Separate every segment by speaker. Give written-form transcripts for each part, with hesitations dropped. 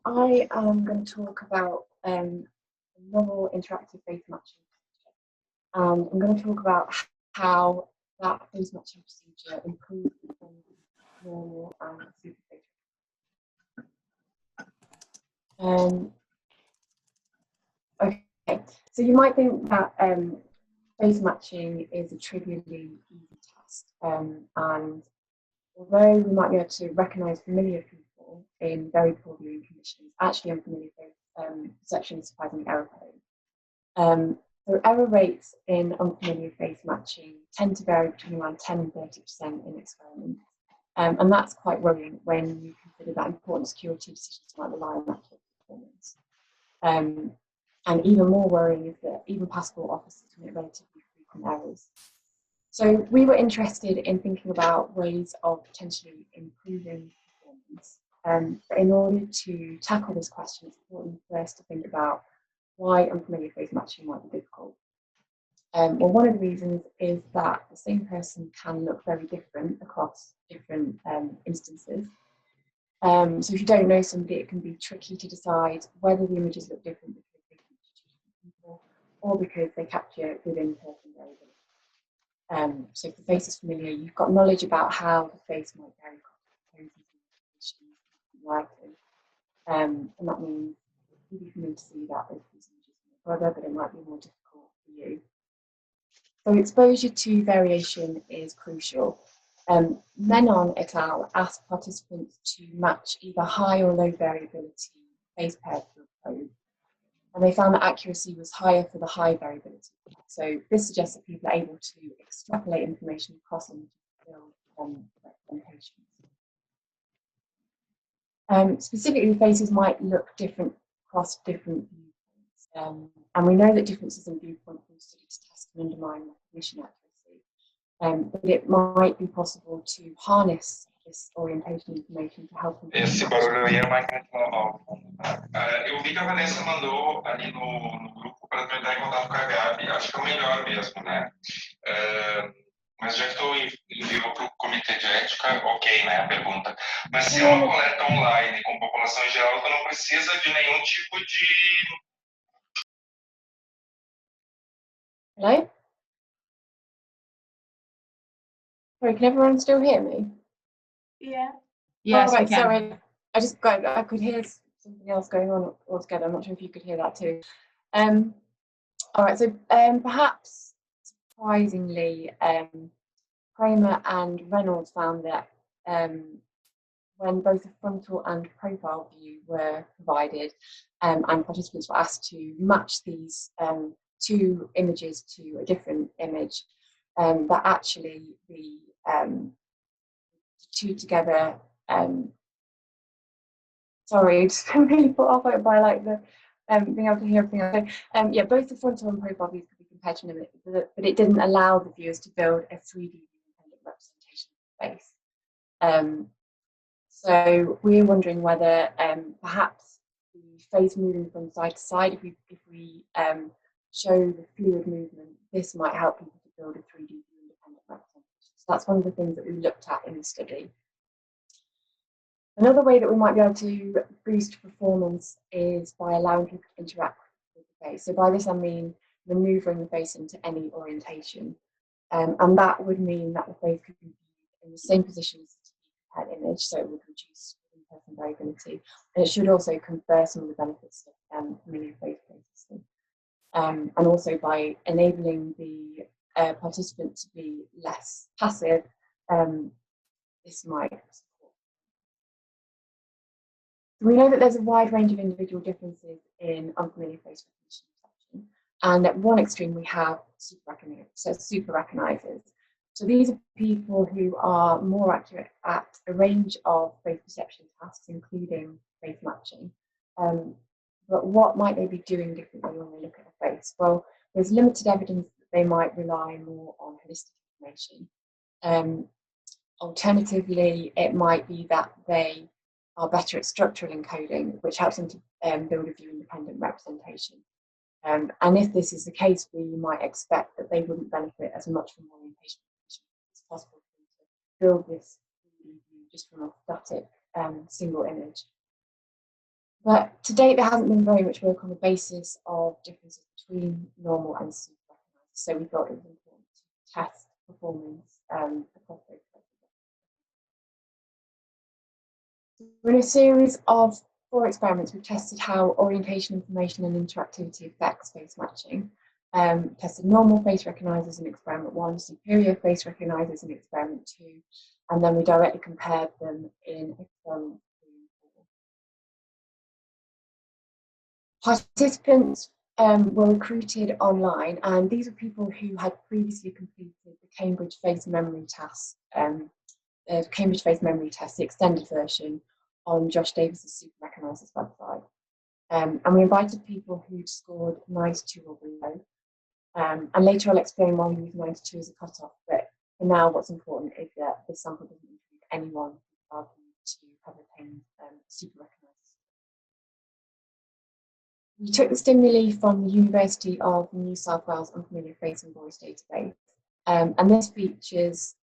Speaker 1: I am going to talk about novel interactive face matching. And I'm going to talk about how that face matching procedure improves from normal and superficial. Okay, so you might think that face matching is a trivially easy task, and although we might be able to recognise familiar people in very poor viewing conditions, actually unfamiliar face perception is surprisingly error-prone. So error rates in unfamiliar face matching tend to vary between around 10 and 30% in experiments, and that's quite worrying when you consider that important security decisions might rely on accurate performance. And even more worrying is that even passport officers commit relatively frequent errors. So we were interested in thinking about ways of potentially improving performance. But in order to tackle this question, it's important for us to think about why unfamiliar face matching might be difficult. Well, one of the reasons is that the same person can look very different across different instances. So if you don't know somebody, it can be tricky to decide whether the images look different because they capture two different people or because they capture good in-person variability. So if the face is familiar, you've got knowledge about how the face might vary across lighting. And that means it's easy for me to see that both these images are my brother, but it might be more difficult for you. So exposure to variation is crucial. Menon et al. Asked participants to match either high or low variability face pairs for a probe, and they found that accuracy was higher for the high variability. So this suggests that people are able to extrapolate information across images to build representations. Specifically, faces might look different across different viewpoints, and we know that differences in viewpoint from study to test can undermine recognition accuracy. But it might be possible to harness this orientation information to help them.
Speaker 2: Esse barulho aí é mais normal. Eu vi que a Vanessa mandou ali no grupo para tentar em contato com a Gabi. Acho que é o melhor mesmo, né? Mas já que tu enviou para o comitê de ética, ok, né, a pergunta. Mas se é uma coleta online com população em geral, tu não precisa de nenhum tipo de...
Speaker 1: Hello? Sorry, can everyone still hear me?
Speaker 3: Yeah.
Speaker 1: Yes, right, sorry. I could hear something else going on altogether. I'm not sure if you could hear that too. All right, so perhaps surprisingly, Kramer and Reynolds found that when both a frontal and profile view were provided and participants were asked to match these two images to a different image, that actually the two together, sorry, just really put off by like the being able to hear everything. So, yeah, both the frontal and profile views could be compared to an image, but it didn't allow the viewers to build a 3D independent representation of the face. So we're wondering whether perhaps the face moving from side to side, if we show the fluid movement, this might help people to build a 3D independent representation. So that's one of the things that we looked at in the study. Another way that we might be able to boost performance is by allowing people to interact with the face. So by this I mean manoeuvring the face into any orientation. And that would mean that the face could be in the same position as the pet image, so it would reduce in-person variability. And it should also confer some of the benefits of familiar face processing. And also by enabling the participant to be less passive, this might support. We know that there's a wide range of individual differences in unfamiliar face recognition perception. And at one extreme, we have super recognizers. So these are people who are more accurate at a range of face perception tasks, including face matching. But what might they be doing differently when they look at a face? Well, there's limited evidence that they might rely more on holistic information. Alternatively, it might be that they are better at structural encoding, which helps them to build a view-independent representation. And if this is the case, we might expect that they wouldn't benefit as much from orientation. It's possible for them to build this view just from a static single image. But to date, there hasn't been very much work on the basis of differences between normal and super recognizers. So we thought it was important to test performance across those. In a series of 4 experiments, we've tested how orientation information and interactivity affects face matching. Tested normal face recognizers in experiment 1, superior face recognizers in experiment 2, and then we directly compared them in experiment 3 and 4. Participants were recruited online, and these are people who had previously completed the Cambridge Face Memory Test, the extended version, on Josh Davis's Super Recognisers website. And we invited people who'd scored 92 or below. And later I'll explain why we use 92 as a cutoff, but for now what's important is that this sample doesn't include anyone who's argued to have attained Super Recognisers. We took the stimuli from the University of New South Wales Unfamiliar Face and Voice database, and this features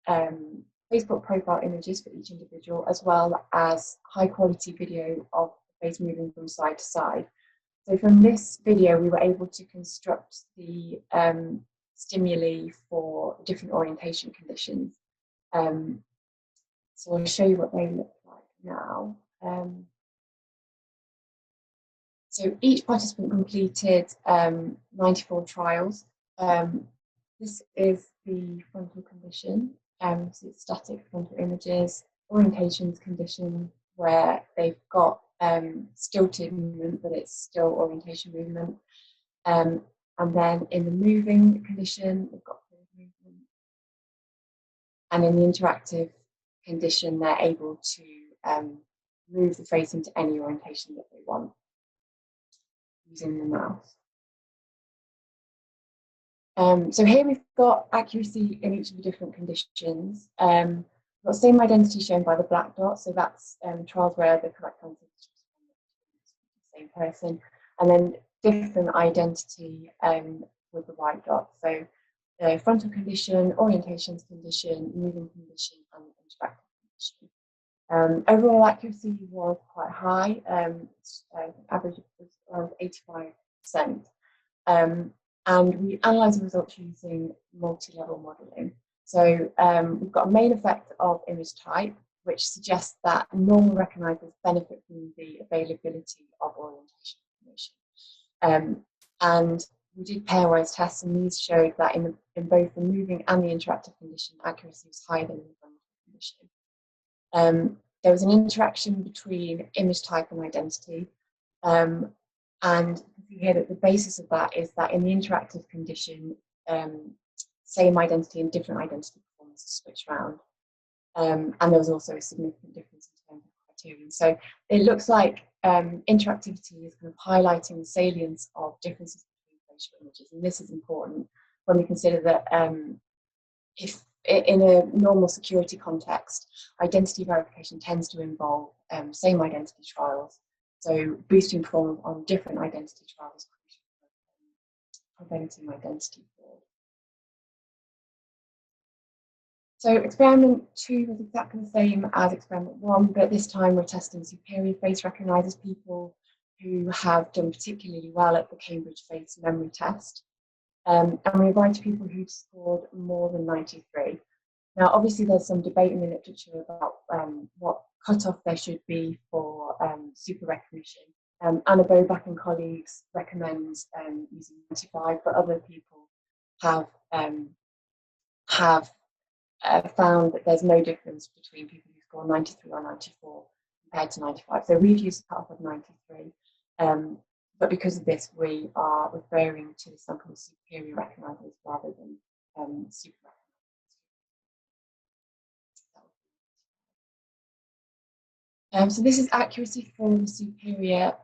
Speaker 1: Facebook profile images for each individual, as well as high quality video of the face moving from side to side. So from this video, we were able to construct the stimuli for different orientation conditions. So I'll show you what they look like now. So each participant completed 94 trials. This is the frontal condition. So it's static frontal images, orientations condition where they've got stilted movement, but it's still orientation movement. And then in the moving condition, they've got fluid movement. And in the interactive condition, they're able to move the face into any orientation that they want using the mouse. So here we've got accuracy in each of the different conditions. We've got same identity shown by the black dot, so that's trials where the correct answer is the same person, and then different identity with the white dot. So the frontal condition, orientations condition, moving condition, and interactive condition. Overall accuracy was quite high, average was around 85%. And we analysed the results using multi-level modelling. So we've got a main effect of image type, which suggests that normal recognisers benefit from the availability of orientation information. And we did pairwise tests, and these showed that in both the moving and the interactive condition, accuracy was higher than in the frontal condition. There was an interaction between image type and identity. And you hear that the basis of that is that in the interactive condition, same identity and different identity performances switch around. And there was also a significant difference in terms of criterion. So it looks like interactivity is kind of highlighting the salience of differences between facial images. And this is important when we consider that if in a normal security context, identity verification tends to involve same identity trials. So boosting performance on different identity trials is crucial for preventing identity fraud. So experiment 2 was exactly the same as experiment 1, but this time we're testing superior face recognisers, people who have done particularly well at the Cambridge Face Memory Test. And we invited people who'd scored more than 93. Now, obviously, there's some debate in the literature about what cutoff there should be for super recognition. Anna Bobach and colleagues recommend using 95, but other people have found that there's no difference between people who score 93 or 94 compared to 95. So we've used a cutoff of 93. But because of this, we are referring to the sample of superior recognisers rather than super recognisers. So this is accuracy for the superior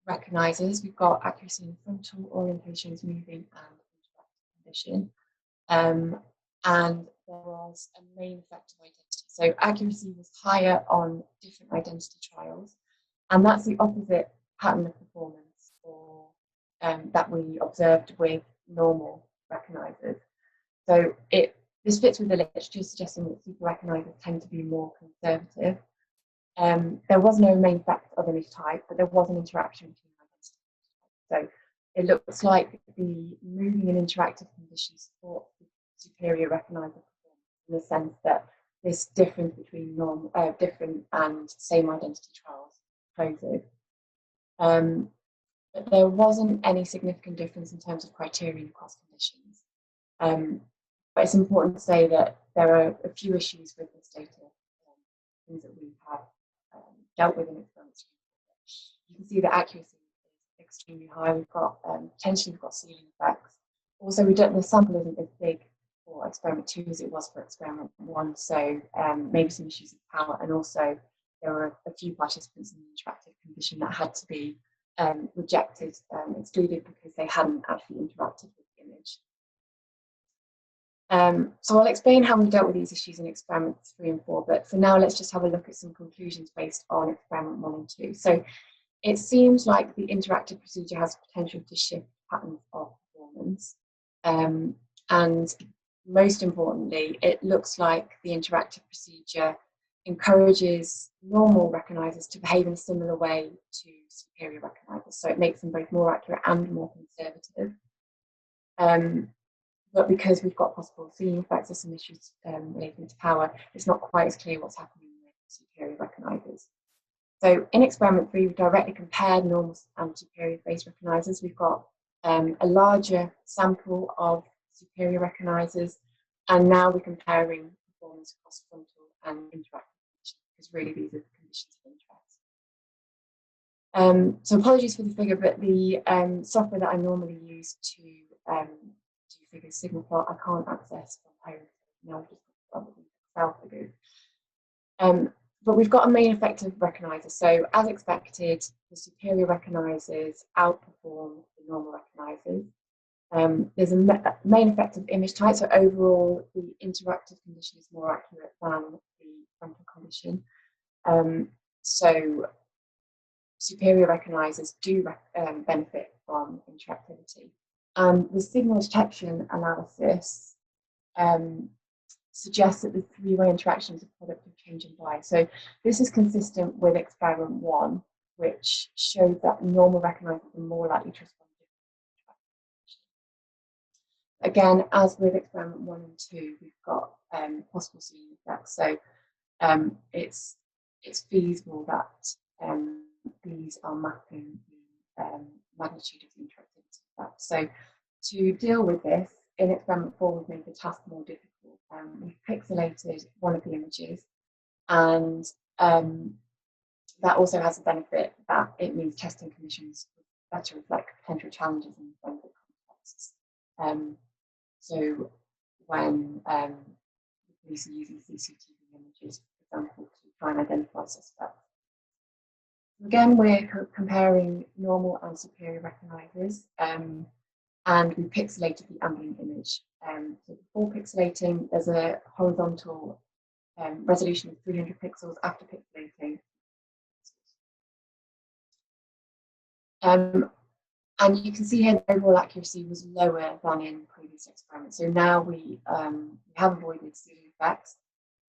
Speaker 1: recognisers. We've got accuracy in frontal, orientations, moving, and interactive condition. And there was a main effect of identity. So accuracy was higher on different identity trials, and that's the opposite pattern of performance or that we observed with normal recognisers. So this fits with the literature suggesting that super recognisers tend to be more conservative. There was no main effect of image type, but there was an interaction between identity. So it looks like the moving and interactive conditions support the superior recognizable performance in the sense that this difference between different and same identity trials closes. But there wasn't any significant difference in terms of criterion across conditions. But it's important to say that there are a few issues with this data, things that we have dealt with in experiments. You can see the accuracy is extremely high. We've got potentially we've got ceiling effects. Also, the sample isn't as big for experiment 2 as it was for experiment 1, so maybe some issues with power, and also there were a few participants in the interactive condition that had to be rejected, excluded because they hadn't actually interacted with the image. So I'll explain how we dealt with these issues in experiments 3 and 4, but for now let's just have a look at some conclusions based on experiment 1 and 2. So it seems like the interactive procedure has potential to shift patterns of performance, and most importantly, it looks like the interactive procedure encourages normal recognizers to behave in a similar way to superior recognizers, so it makes them both more accurate and more conservative. But because we've got possible ceiling effects or some issues relating to power, it's not quite as clear what's happening with superior recognizers. So in experiment 3, we directly compared normal and superior face recognizers. We've got a larger sample of superior recognizers, and now we're comparing performance across frontal and interactive conditions, because really these are the conditions of interest. So apologies for the figure, but the software that I normally use to do figures, signal plot, I can't access from home. Now I've just got Excel figures. But we've got a main effective recognizer. So as expected, the superior recognizers outperform the normal recognizers. There's a main effective image type, so overall the interactive condition is more accurate than the frontal condition. So superior recognizers do benefit from interactivity. The signal detection analysis suggests that the three-way interaction is a product of change in bias. So this is consistent with experiment 1, which showed that normal recognizers are more likely to respond to different. Again, as with experiment 1 and 2, we've got possible ceiling effects. So it's feasible that these are mapping the magnitude of the interactivity effect. So to deal with this, in experiment 4, we've made the task more difficult. We've pixelated one of the images, and that also has the benefit that it means testing conditions better reflect potential challenges in forensic contexts. So when the police are using CCTV images, for example, to try and identify suspects. Again, we're comparing normal and superior recognizers, and we pixelated the ambient image. So before pixelating, there's a horizontal resolution of 300 pixels. After pixelating, and you can see here the overall accuracy was lower than in previous experiments. So now we have avoided ceiling effects,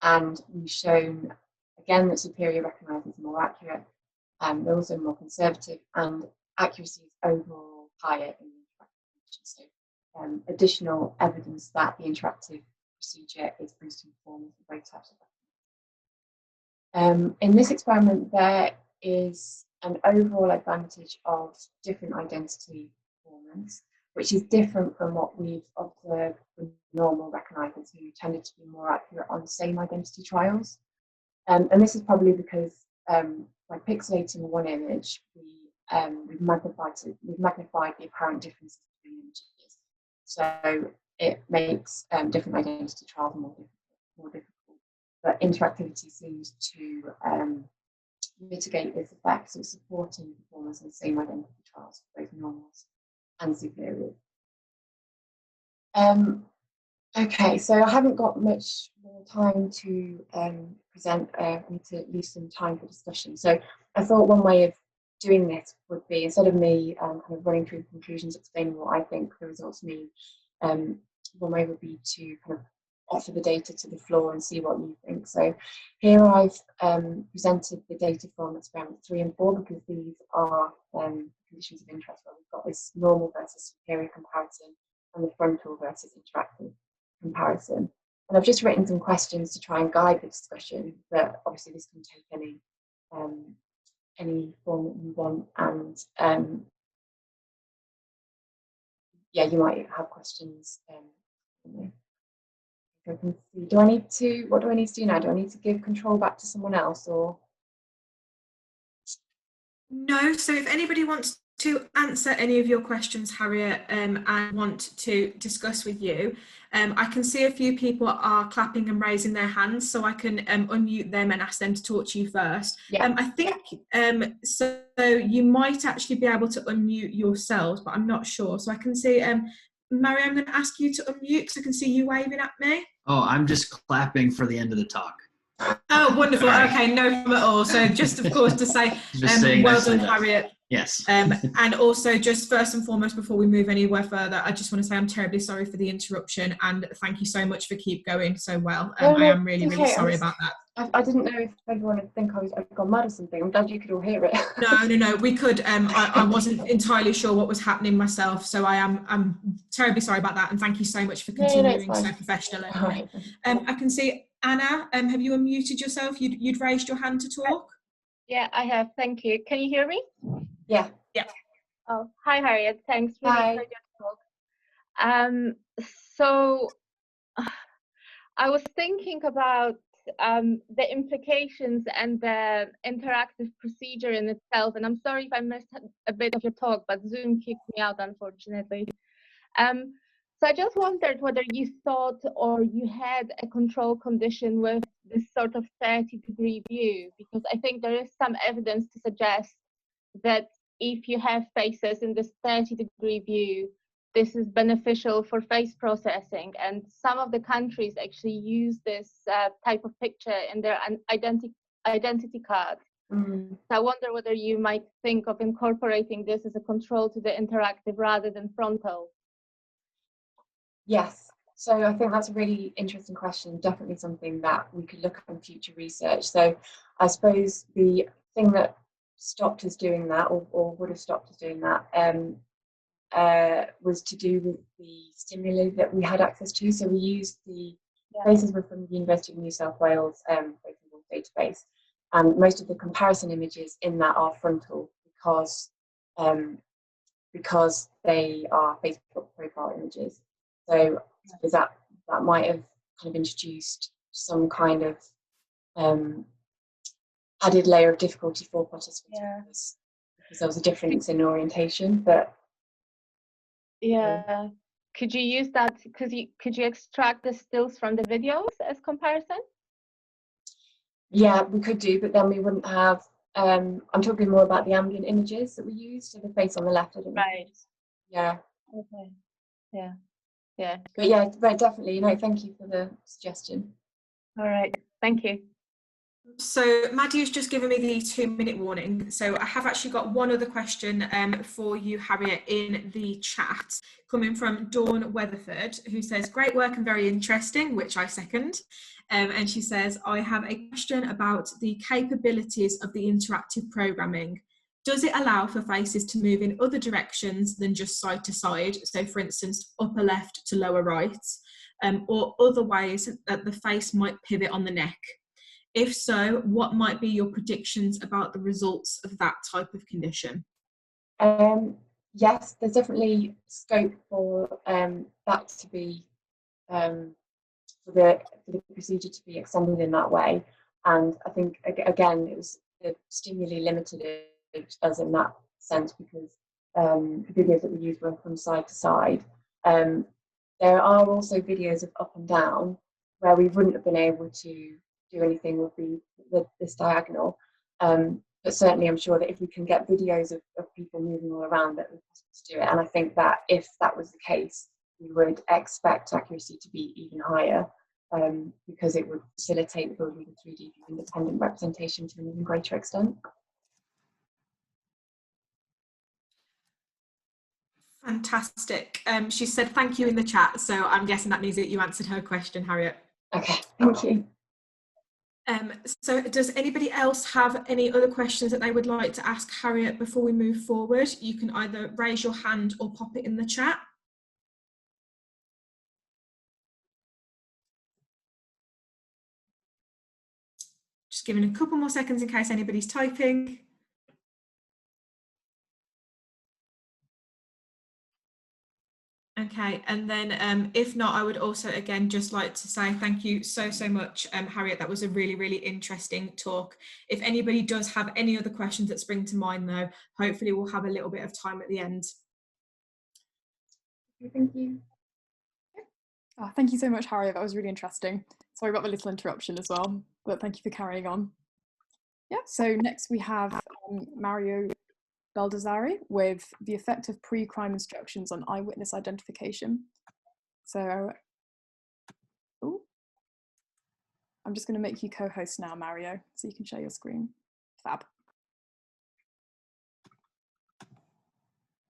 Speaker 1: and we've shown again that superior recognizers are more accurate. They're also more conservative, and accuracy is overall higher in the interactive conditions. So additional evidence that the interactive procedure is boosting performance of both types of recognizers. In this experiment, there is an overall advantage of different identity performance, which is different from what we've observed with normal recognizers who tended to be more accurate on same identity trials. And this is probably because by pixelating one image, we've magnified the apparent differences between images. So it makes different identity trials more difficult. But interactivity seems to mitigate this effect, so it's supporting performance in the same identity trials for both normals and superiors. Okay, so I haven't got much more time to present. I need to leave some time for discussion. So I thought one way of doing this would be, instead of me kind of running through the conclusions, explaining what I think the results mean, one way would be to kind of offer the data to the floor and see what you think. So here I've presented the data from experiment 3 and 4 because these are conditions of interest where we've got this normal versus superior comparison and the frontal versus interactive comparison. And I've just written some questions to try and guide the discussion, but obviously this can take any form that you want, and yeah, you might have questions. I can see. Do I need to? What do I need to do now? Do I need to give control back to someone else, or?
Speaker 3: No. So if anybody wants to answer any of your questions, Harriet, and want to discuss with you, I can see a few people are clapping and raising their hands, so I can unmute them and ask them to talk to you first.
Speaker 1: Yeah.
Speaker 3: I think so you might actually be able to unmute yourselves, but I'm not sure. So I can see Mary, I'm going to ask you to unmute because I can see you waving at me.
Speaker 4: Oh, I'm just clapping for the end of the talk.
Speaker 3: Oh, wonderful.
Speaker 4: Right.
Speaker 3: Okay, no problem at all. So just, of course, to say well done, Harriet.
Speaker 4: Yes.
Speaker 3: And also, just first and foremost, before we move anywhere further, I just want to say I'm terribly sorry for the interruption, and thank you so much for keep going so well.
Speaker 1: No,
Speaker 3: I am really, really sorry about that.
Speaker 1: I didn't know if everyone would think I'd gone mad or something. I'm glad you could all hear it.
Speaker 3: No, we could. I wasn't entirely sure what was happening myself, so I'm terribly sorry about that, and thank you so much for continuing so professionally.
Speaker 1: Right.
Speaker 3: I can see Anna. Have you unmuted yourself? You'd raised your hand to talk.
Speaker 5: Yeah, I have. Thank you. Can you hear me?
Speaker 1: Yeah.
Speaker 3: Yeah.
Speaker 5: Oh, hi, Harriet. Thanks. Really
Speaker 1: Hi.
Speaker 5: enjoyed your talk. So I was thinking about the implications and the interactive procedure in itself, and I'm sorry if I missed a bit of your talk, but Zoom kicked me out, unfortunately. So I just wondered whether you thought or you had a control condition with this sort of 30-degree view, because I think there is some evidence to suggest that if you have faces in this 30-degree view, this is beneficial for face processing. And some of the countries actually use this type of picture in their identity card.
Speaker 1: Mm.
Speaker 5: So I wonder whether you might think of incorporating this as a control to the interactive rather than frontal.
Speaker 1: Yes. So I think that's a really interesting question. Definitely something that we could look at in future research. So I suppose the thing that stopped us doing that, or would have stopped us doing that, was to do with the stimuli that we had access to. So we used the faces were from the University of New South Wales database, and most of the comparison images in that are frontal because they are Facebook profile images. So that might have kind of introduced some kind of added layer of difficulty for participants because there was a difference in orientation. But
Speaker 5: yeah, could you use that? Could you extract the stills from the videos as comparison?
Speaker 1: Yeah, we could do, but then we wouldn't have. I'm talking more about the ambient images that we used. So the face on the left, I don't know.
Speaker 5: Right.
Speaker 1: Yeah.
Speaker 5: Okay. Yeah. Yeah.
Speaker 1: But yeah, right, definitely. No, thank you for the suggestion.
Speaker 5: All right. Thank you.
Speaker 3: So Maddie's just given me the 2-minute warning. So I have actually got one other question for you, Harriet, in the chat, coming from Dawn Weatherford, who says, great work and very interesting, which I second. And she says, I have a question about the capabilities of the interactive programming. Does it allow for faces to move in other directions than just side to side? So for instance, upper left to lower right, or other ways that the face might pivot on the neck? If so, what might be your predictions about the results of that type of condition?
Speaker 1: Yes, there's definitely scope for that to be for the procedure to be extended in that way. And I think again, it was the stimuli limited us in that sense because the videos that we used were from side to side. There are also videos of up and down where we wouldn't have been able to do anything with this diagonal. But certainly I'm sure that if we can get videos of people moving all around, that we're possible to do it. And I think that if that was the case, we would expect accuracy to be even higher because it would facilitate the building of 3D independent representation to an even greater extent.
Speaker 3: Fantastic. She said thank you in the chat, so I'm guessing that means that you answered her question, Harriet.
Speaker 1: Okay, thank you.
Speaker 3: So does anybody else have any other questions that they would like to ask Harriet before we move forward? You can either raise your hand or pop it in the chat. Just giving a couple more seconds in case anybody's typing. Okay, and then if not, I would also again just like to say thank you so much, Harriet. That was a really interesting talk. If anybody does have any other questions that spring to mind though, hopefully we'll have a little bit of time at the end.
Speaker 1: Thank you.
Speaker 6: Oh, thank you so much, Harriet. That was really interesting. Sorry about the little interruption as well, but thank you for carrying on. Yeah, so next we have Mario Baldassari with the effect of pre-crime instructions on eyewitness identification. So, I'm just going to make you co-host now, Mario, so you can share your screen. Fab.